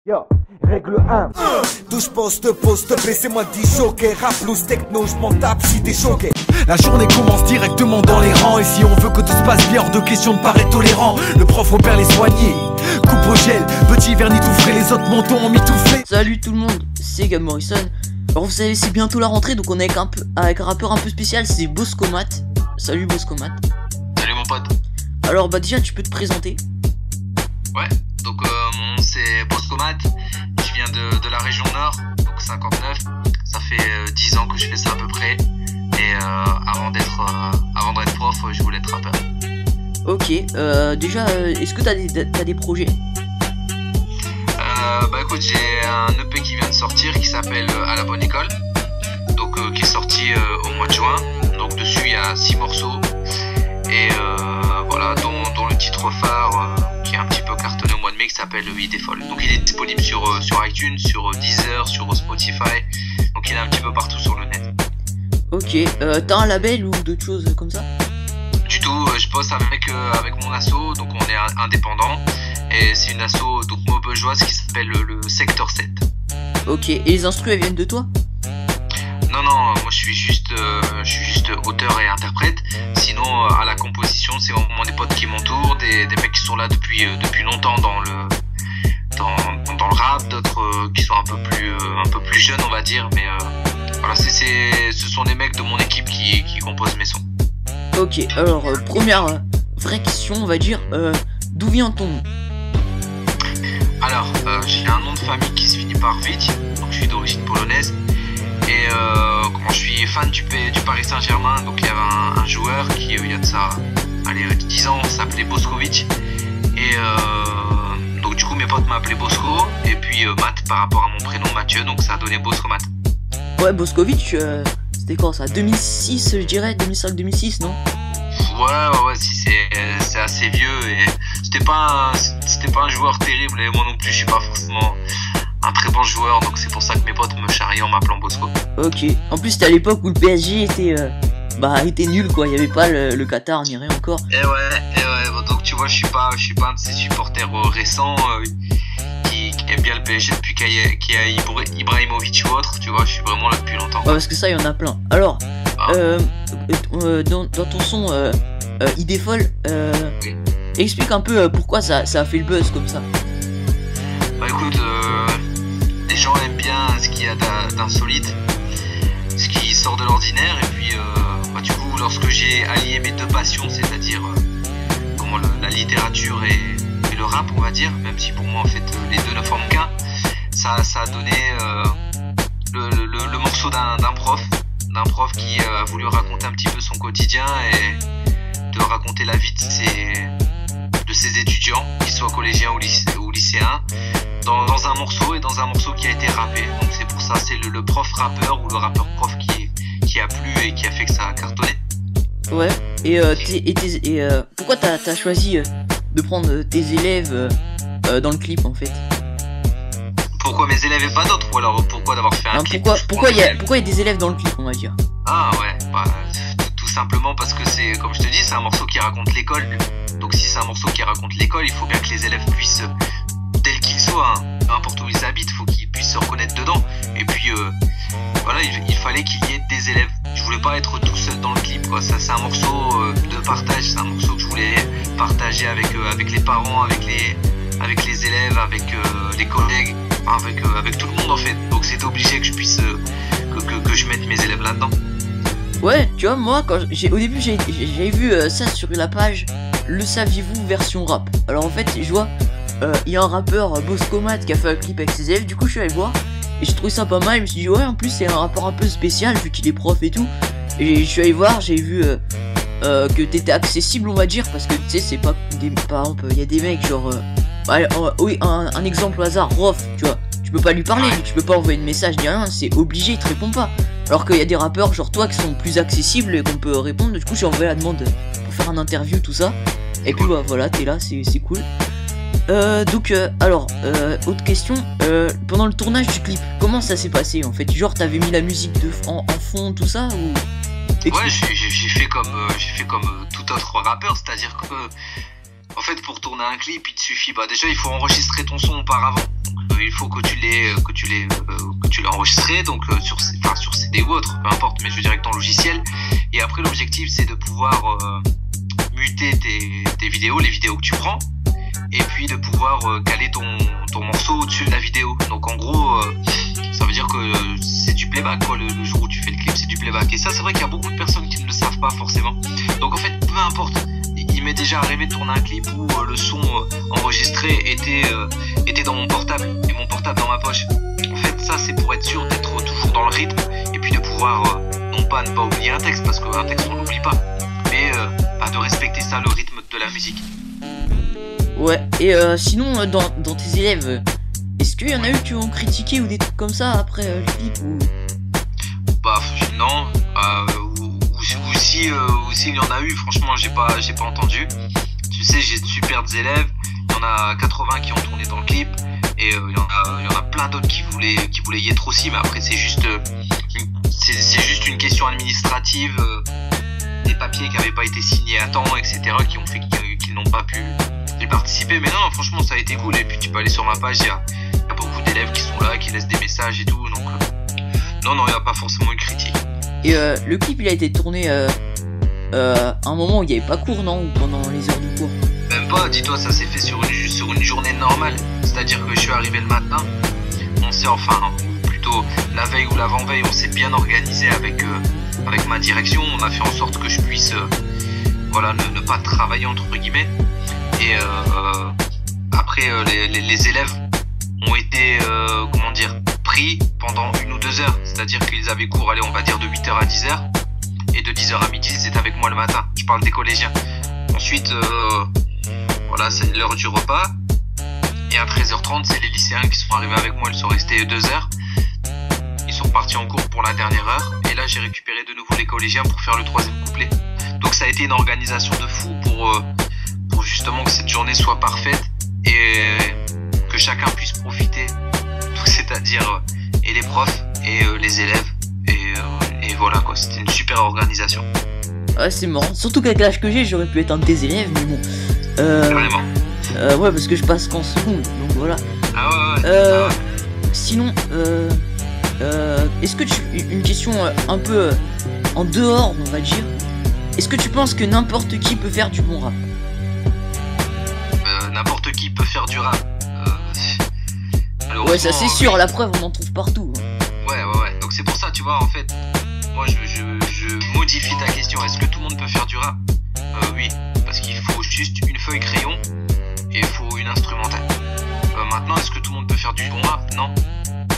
Yo, règle 1. Touche poste, baissez-moi 10 choqués. Rap, blues, techno, j'm'en tape si t'es choqué. La journée commence directement dans les rangs. Et si on veut que tout se passe bien, hors de question de paraître tolérant. Le prof repère les soignés, coupe au gel, petit vernis tout frais, les autres mentons ont mitouflé. Salut tout le monde, c'est Gab Morrison. Alors vous savez, c'est bientôt la rentrée, donc on est avec un rappeur un peu spécial, c'est Boscomat. Salut Boscomat. Salut mon pote. Alors bah déjà tu peux te présenter. Ouais, donc mon nom c'est Boscomat. Je viens de la région Nord, donc 59. Ça fait 10 ans que je fais ça à peu près. Et avant d'être prof, je voulais être rappeur. Ok, déjà est-ce que t'as des projets? Bah écoute, j'ai un EP qui vient de sortir qui s'appelle À la bonne école, donc qui est sorti au mois de juin. Donc dessus il y a 6 morceaux et voilà, dont le titre phare qui est un petit peu cartonné au mois de mai, qui s'appelle Idée folle. Donc il est disponible sur iTunes, sur Deezer, sur Spotify, donc il est un petit peu partout sur le net. Ok, t'as un label ou d'autres choses comme ça? Du tout, je bosse avec mon asso, donc on est indépendant. Et c'est une asso donc maubeugeoise qui s'appelle le Secteur 7. Ok, et les instrus elles viennent de toi? Non, moi je suis juste auteur et interprète. Sinon à la composition c'est vraiment des potes qui m'entourent, des mecs qui sont là depuis longtemps dans le rap, d'autres qui sont un peu plus jeunes on va dire, mais voilà, ce sont des mecs de mon équipe qui composent mes sons. Ok, alors première vraie question on va dire, d'où vient ton nom? Alors, j'ai un nom de famille qui se finit par Vic, donc je suis d'origine polonaise. Et quand je suis fan du Paris Saint-Germain, donc il y avait un joueur qui, il y a de ça, 10 ans, s'appelait Boskovic. Et donc du coup mes potes m'appelaient Bosco, et puis Matt par rapport à mon prénom Mathieu, donc ça a donné Boscomat. Ouais, Boskovic, c'était quand ça? 2006 je dirais, 2005-2006 non? Ouais, si c'est assez vieux et c'était pas un joueur terrible, et moi non plus je suis pas forcément un très bon joueur, donc c'est pour ça que mes potes me charrient en m'appelant Bosco. Ok, en plus c'était à l'époque où le PSG était nul quoi, il y avait pas le Qatar ni rien encore. Et ouais, bon, donc tu vois je suis pas un de ces supporters récents qui aime bien le PSG depuis qu'il y a Ibrahimovic ou autre, tu vois, je suis vraiment là depuis longtemps. Ouais, parce que ça il y en a plein. Alors dans ton son Idée folle, Oui. explique un peu pourquoi ça a fait le buzz comme ça. Bah écoute, les gens aiment bien ce qu'il y a d'insolite, ce qui sort de l'ordinaire, et puis bah, du coup lorsque j'ai allié mes deux passions, c'est-à-dire la littérature et le rap on va dire, même si pour moi en fait les deux ne forment qu'un, ça a donné le morceau d'un prof qui a voulu raconter un petit peu son quotidien et de raconter la vie de ses étudiants, qu'ils soient collégiens ou lycéens, dans un morceau qui a été rappé. Donc c'est pour ça, c'est le prof rappeur ou le rappeur prof qui a plu et qui a fait que ça a cartonné. Ouais, et pourquoi t'as choisi de prendre tes élèves dans le clip en fait? Pourquoi mes élèves et pas d'autres, ou alors pourquoi d'avoir fait un clip? Pourquoi il y a des élèves dans le clip on va dire? Ah ouais, bah tout simplement parce que c'est, comme je te dis, c'est un morceau qui raconte l'école. Donc si c'est un morceau qui raconte l'école, il faut bien que les élèves puissent, tels qu'ils soient, peu importe où ils habitent, il faut qu'ils puissent se reconnaître dedans. Et puis voilà, il fallait qu'il y ait des élèves. Je voulais pas être tout seul dans le clip quoi. Ça c'est un morceau de partage, c'est un morceau que je voulais partager avec les parents, avec les élèves, avec les collègues, avec tout le monde en fait. Donc c'était obligé que je puisse que je mette mes élèves là-dedans. Ouais, tu vois, moi, au début, j'ai vu ça sur la page Le Saviez-vous version rap. Alors en fait, je vois, il y a un rappeur, Boscomat, qui a fait un clip avec ses élèves. Du coup, je suis allé voir et j'ai trouvé ça pas mal. Je me suis dit, ouais, en plus, c'est un rappeur un peu spécial vu qu'il est prof et tout. Et je suis allé voir, j'ai vu que t'étais accessible, on va dire, parce que tu sais, c'est pas des. Par exemple, il y a des mecs, genre. Oui, un exemple au hasard, Rof, tu vois. Tu peux pas lui parler, tu peux pas envoyer de message ni rien, c'est obligé, il te répond pas. Alors qu'il y a des rappeurs genre toi qui sont plus accessibles et qu'on peut répondre. Du coup j'ai envoyé la demande pour faire un interview tout ça. Et puis bah voilà, t'es là, c'est cool. Donc alors autre question, pendant le tournage du clip, comment ça s'est passé en fait? Genre t'avais mis la musique en fond tout ça ou? Ouais, j'ai fait comme tout autre rappeur, c'est-à-dire que en fait pour tourner un clip il te suffit, bah déjà il faut enregistrer ton son auparavant. Donc, il faut que tu l'aies enregistré, donc sur CD ou autre, peu importe, mais je veux dire avec ton logiciel. Et après l'objectif c'est de pouvoir muter tes vidéos, les vidéos que tu prends, et puis de pouvoir caler ton morceau au-dessus de la vidéo. Donc en gros, ça veut dire que c'est du playback quoi, le jour où tu fais le clip, c'est du playback. Et ça c'est vrai qu'il y a beaucoup de personnes qui ne le savent pas forcément. Donc en fait, peu importe, il m'est déjà arrivé de tourner un clip où le son enregistré était dans mon portable, et mon portable dans ma poche. En fait ça c'est pour être sûr d'être toujours dans le rythme, et puis de pouvoir non pas ne pas oublier un texte, parce qu'un texte on l'oublie pas, mais de respecter ça, le rythme de la musique. Ouais, et sinon dans tes élèves, est-ce qu'il y en a eu qui ont critiqué ou des trucs comme ça après le clip ou... Bah non, ou si il y en a eu, franchement j'ai pas entendu. Tu sais, j'ai de superbes élèves, il y en a 80 qui ont tourné dans le clip, et il y en a plein d'autres qui voulaient y être aussi, mais après c'est juste une question administrative, des papiers qui n'avaient pas été signés à temps, etc., qui ont fait qu'ils n'ont pas pu y participer. Mais non, franchement ça a été cool, et puis tu peux aller sur ma page, il y a beaucoup d'élèves qui sont là, qui laissent des messages et tout, donc non, il n'y a pas forcément une critique. Et le clip il a été tourné à un moment où il n'y avait pas cours, non? Ou pendant les heures de cours? Même pas, dis-toi, ça s'est fait sur une journée normale. C'est-à-dire que je suis arrivé le matin, on s'est plutôt la veille ou l'avant-veille, on s'est bien organisé avec ma direction. On a fait en sorte que je puisse ne pas travailler entre guillemets. Et après les élèves ont été pris pendant 1 ou 2 heures. C'est-à-dire qu'ils avaient cours, on va dire de 8h à 10h. Et de 10h à midi, ils étaient avec moi le matin. Je parle des collégiens. Ensuite, c'est l'heure du repas. Et à 13h30, c'est les lycéens qui sont arrivés avec moi. Ils sont restés 2 heures. Ils sont partis en cours pour la dernière heure. Et là, j'ai récupéré de nouveau les collégiens pour faire le 3e couplet. Donc ça a été une organisation de fou pour justement que cette journée soit parfaite et que chacun puisse profiter. Donc c'est-à-dire et les profs et les élèves. Et voilà quoi, c'était une super organisation. Ouais, c'est marrant. Surtout qu'avec l'âge que j'ai, j'aurais pu être un de tes élèves, mais bon. Vraiment. Ouais, parce que je passe qu'en seconde, donc voilà. Ah ouais. Sinon, est-ce que une question un peu en dehors, on va dire. Est-ce que tu penses que n'importe qui peut faire du bon rap? N'importe qui peut faire du rap. Ouais, ça c'est sûr, la preuve, on en trouve partout. Ouais. Donc c'est pour ça, tu vois, en fait, moi je modifie ta question. Est-ce que tout le monde peut faire du rap? Oui, parce qu'il faut juste une feuille crayon et il faut une instrumentale. Maintenant, est-ce que tout le monde peut faire du bon rap? Non,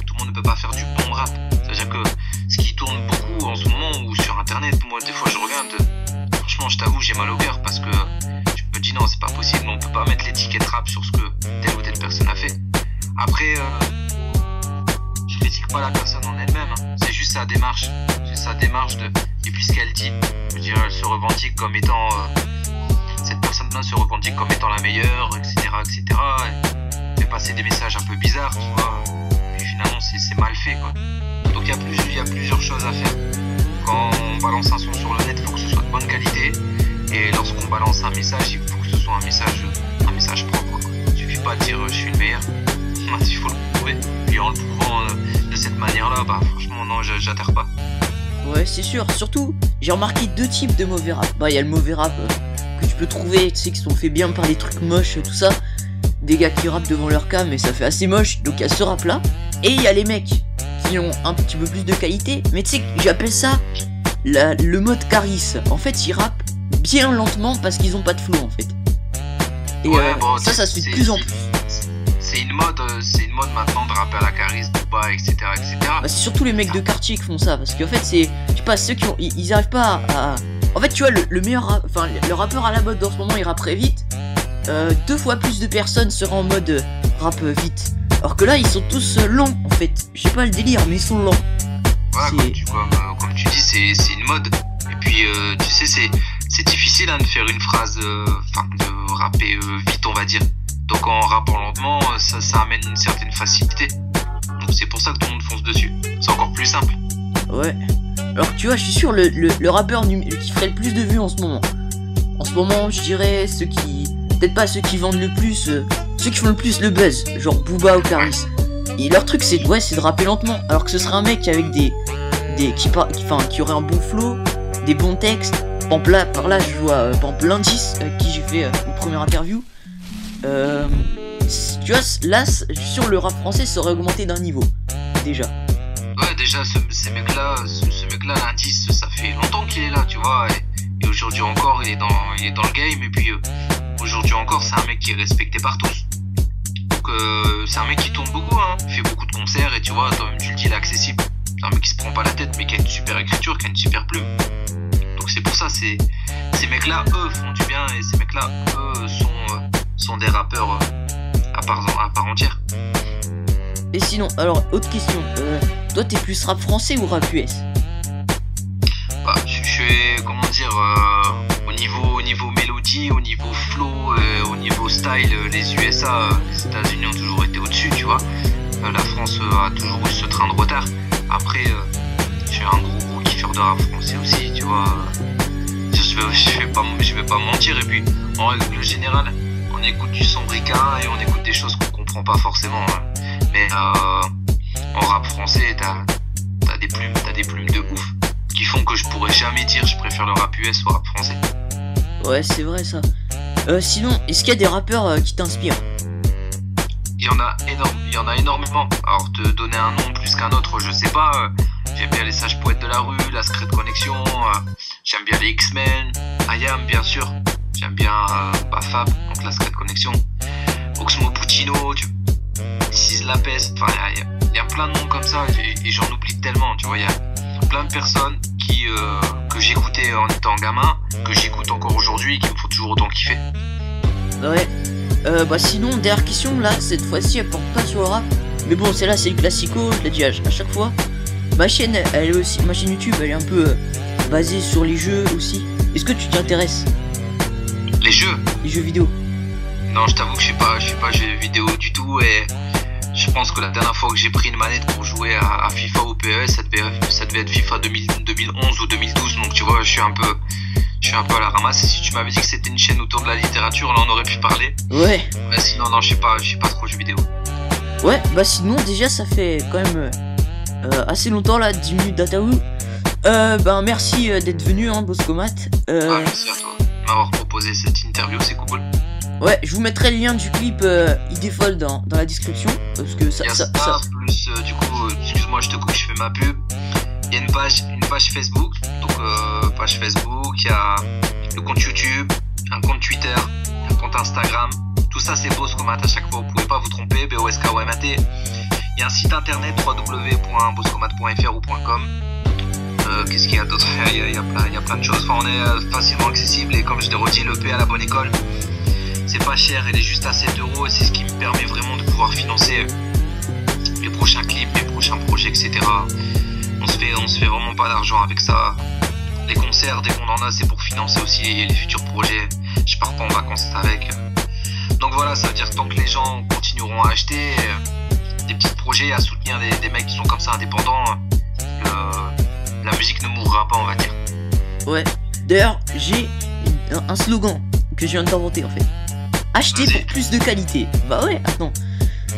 tout le monde ne peut pas faire du bon rap. C'est-à-dire que ce qui tourne beaucoup en ce moment ou sur internet, moi des fois je regarde, franchement je t'avoue j'ai mal au cœur parce que je me dis non, c'est pas possible, on peut pas mettre l'étiquette rap sur ce que telle ou telle personne a fait. Après, je critique pas la personne en elle-même, hein. C'est juste sa démarche. Et puis ce qu'elle dit, je veux dire, elle se revendique comme étant cette personne-là se revendique comme étant la meilleure, etc. Elle fait passer des messages un peu bizarres, tu vois. Et finalement c'est mal fait quoi. Donc il y a plusieurs choses à faire. Quand on balance un son sur le net, il faut que ce soit de bonne qualité. Et lorsqu'on balance un message, il faut que ce soit un message propre quoi. Il suffit pas de dire je suis le meilleur. Il faut le prouver. Puis en le prouvant de cette manière-là, franchement non, j'adhère pas. Ouais, c'est sûr. Surtout, j'ai remarqué 2 types de mauvais rap. Il y a le mauvais rap que tu peux trouver, tu sais, qui sont faits bien par des trucs moches, tout ça. Des gars qui rappent devant leur cam, mais ça fait assez moche. Donc il y a ce rap-là. Et il y a les mecs qui ont un petit peu plus de qualité. Mais tu sais, j'appelle ça le mode Caris. En fait, ils rappent bien lentement parce qu'ils ont pas de flow, en fait. Et ça se fait de plus en plus. C'est une mode maintenant de rapper à la Caris, Booba, etc. C'est surtout les mecs de quartier qui font ça, parce qu'en fait c'est, je sais pas, ceux qui ont, ils arrivent pas à... En fait tu vois, le meilleur, le rappeur à la mode dans ce moment il rappe très vite, 2 fois plus de personnes seraient en mode rap vite, alors que là ils sont tous lents en fait, je sais pas le délire mais ils sont lents. Ouais, comme tu dis, c'est une mode, et puis tu sais c'est difficile de faire une phrase, de rapper vite on va dire. Donc en rappant lentement, ça amène une certaine facilité. Donc c'est pour ça que tout le monde fonce dessus. C'est encore plus simple. Ouais. Alors tu vois, je suis sûr le rappeur qui ferait le plus de vues en ce moment. En ce moment, je dirais ceux qui... Peut-être pas ceux qui vendent le plus, ceux qui font le plus le buzz. Genre Booba ou Caris. leur truc c'est de rapper lentement, alors que ce serait un mec avec qui aurait un bon flow, des bons textes. Par là je vois l'indice avec qui j'ai fait une première interview. Tu vois, là sur le rap français ça aurait augmenté d'un niveau déjà. Ouais, déjà ce mec là l'indice, ça fait longtemps qu'il est là, tu vois, et aujourd'hui encore il est dans le game, et puis aujourd'hui encore c'est un mec qui est respecté par tous. Donc c'est un mec qui tourne beaucoup, hein, il fait beaucoup de concerts, et tu vois, toi-même tu le dis, il est accessible. C'est un mec qui se prend pas la tête, mais qui a une super écriture, qui a une super plume. Donc c'est pour ça, ces mecs là eux font du bien, et ces mecs là eux sont des rappeurs à part entière. Et sinon, alors autre question, toi t'es plus rap français ou rap US? Bah, je suis, comment dire, au niveau mélodie, au niveau flow, au niveau style, les USA, les États-Unis ont toujours été au-dessus, tu vois. La France a toujours eu ce train de retard. Après, je suis un gros kiffeur de rap français aussi, tu vois. Je vais pas mentir, et puis en règle générale, on écoute du son ricain et on écoute des choses qu'on comprend pas forcément, hein. Mais en rap français, t'as des plumes de ouf qui font que je pourrais jamais dire je préfère le rap US au rap français. Ouais, c'est vrai ça. Sinon, est-ce qu'il y a des rappeurs qui t'inspirent? Il y en a énormément. Alors te donner un nom plus qu'un autre, je sais pas. J'aime bien les Sages Poètes de la Rue, la Secret Connection. J'aime bien les X-Men, IAM bien sûr. J'aime bien Fab, donc la Secret Connection. Oxmo Puccino, Six La Peste. Enfin, il y a plein de noms comme ça, et j'en oublie tellement. Tu vois, il y a plein de personnes que j'écoutais en étant gamin, que j'écoute encore aujourd'hui et qui me font toujours autant kiffer. Ouais. Sinon, dernière question là, cette fois-ci elle porte pas sur le rap. Mais bon, celle-là c'est le classico, je l'ai dit à chaque fois. Ma chaîne YouTube elle est un peu basée sur les jeux aussi. Est-ce que tu t'y intéresses? Les jeux vidéo? Non, je t'avoue que je suis pas jeux vidéo du tout, et je pense que la dernière fois que j'ai pris une manette pour jouer à FIFA ou PES, ça devait être FIFA 2011 ou 2012, donc tu vois, je suis un peu à la ramasse. Si tu m'avais dit que c'était une chaîne autour de la littérature, là on aurait pu parler. Ouais. Mais sinon, non, je suis pas trop jeux vidéo. Ouais, sinon déjà ça fait quand même assez longtemps là, 10 minutes d'interview. Merci d'être venu, hein, Boscomat. Merci à toi de m'avoir proposé cette interview, c'est cool. Ouais, je vous mettrai le lien du clip Idéfol dans la description, parce que ça plus du coup, excuse-moi, je te coupe, je fais ma pub. Il y a une page Facebook, donc page Facebook, il y a le compte YouTube, un compte Twitter, un compte Instagram. Tout ça c'est Boscomat à chaque fois, vous pouvez pas vous tromper, BOSKOMAT. Il y a un site internet www.boscomat.fr ou .com. Qu'est-ce qu'il y a d'autre? Il y a plein de choses. Enfin, on est facilement accessible, et comme je l'ai redit, le P à la bonne école, c'est pas cher, il est juste à 7 €, et c'est ce qui me permet vraiment de pouvoir financer les prochains clips, les prochains projets, etc. On se fait vraiment pas d'argent avec ça. Les concerts, dès qu'on en a, c'est pour financer aussi les futurs projets. Je pars pas en vacances avec. Donc voilà, ça veut dire que tant que les gens continueront à acheter des petits projets, à soutenir des mecs qui sont comme ça indépendants, la musique ne mourra pas, on va dire. Ouais, d'ailleurs j'ai un slogan que je viens d'inventer en fait. Acheter pour plus de qualité. Bah ouais, attends.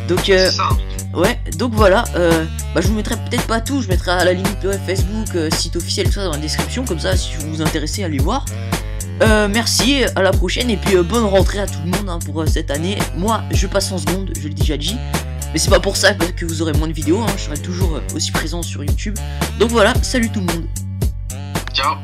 Donc c'est ça. Ouais, donc voilà, je vous mettrai peut-être pas tout, je mettrai à la limite Facebook, site officiel, tout ça dans la description, comme ça si vous vous intéressez, allez voir. Merci, à la prochaine, et puis bonne rentrée à tout le monde, hein, pour cette année. Moi je passe en seconde, je l'ai déjà dit, mais c'est pas pour ça que vous aurez moins de vidéos, hein, je serai toujours aussi présent sur YouTube. Donc voilà, salut tout le monde. Ciao.